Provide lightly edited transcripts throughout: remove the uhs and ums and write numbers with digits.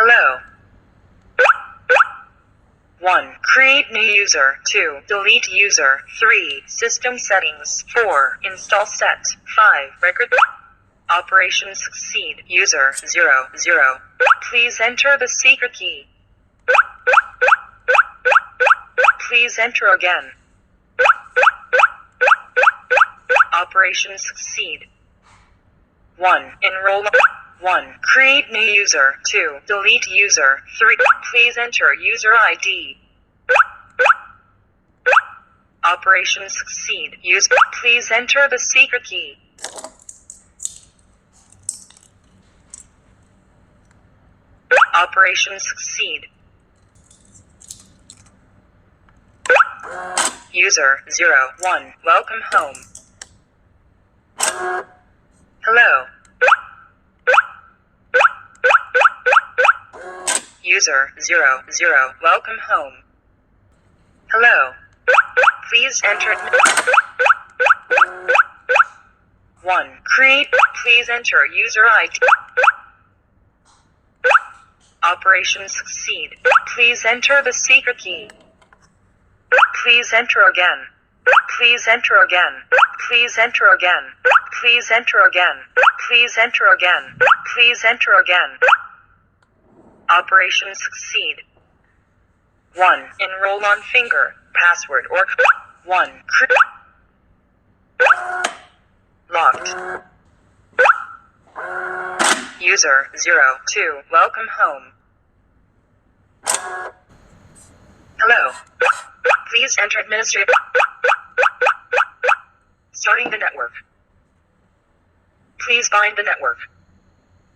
Hello. 1. Create new user. 2. Delete user. 3. System settings. 4. Install set. 5. Record. Operation succeed. User 00. Please enter the secret key. Please enter again. Operation succeed. 1. Enroll. 1. Create new user. 2. Delete user. 3. Please enter user ID. Operation succeed. Please enter the secret key. Operation succeed. User 01. Welcome home. Hello. User 00. Welcome home. Hello. Please enter. 1. Create. Please enter user ID. Operation succeed. Please enter the secret key. Please enter again. Please enter again. Please enter again. Please enter again. Please enter again. Please enter again. Operation succeed. 1. Enroll on finger, password or 1. Locked. User 02. Welcome home. Hello. Please enter administrator. Starting the network. Please bind the network.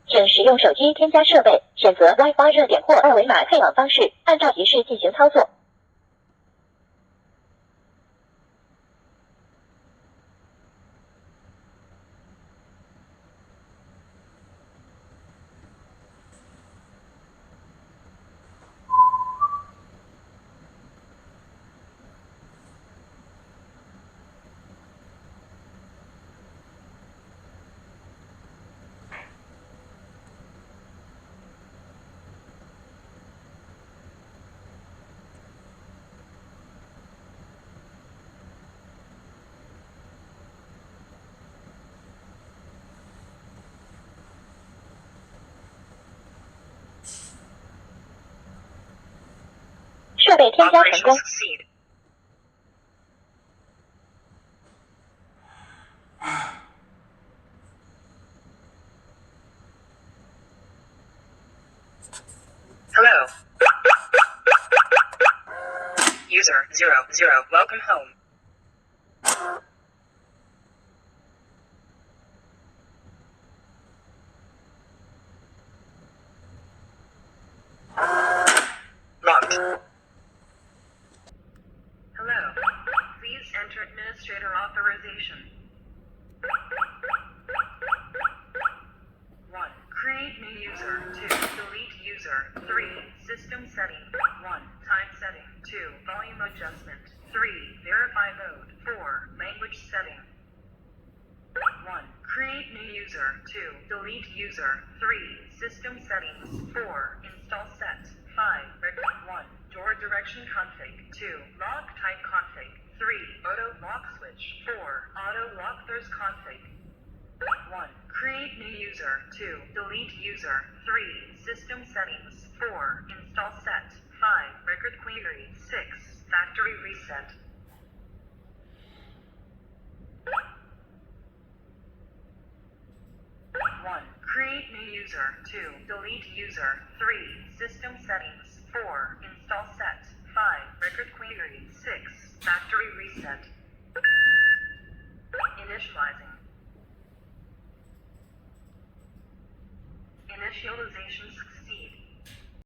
请使用手机添加设备，选择 Wi-Fi 热点或二维码配网方式，按照提示进行操作。设备添加成功。Hello. User 00. Welcome home. Locked. Hello. Please enter administrator authorization. 1. Create new user. 2. Delete user. 3. System setting. 1. Time setting. 2. Volume adjustment. 3. Verify mode. 4. Language setting. 1. Create new user. 2. Delete user. 3. System settings. 4. Install set. 5. 1. Door direction config. 2. Lock type config. 3. Auto lock switch. 4. Auto lock doors config. 1. Create new user. 2. Delete user. 3. System settings. 4. Install set. 5. Record query. 6. Factory reset. 1. Create new user. 2. Delete user. 3. System settings. 4. Install set. 5. Record query. 6. Factory reset. Initializing. Initialization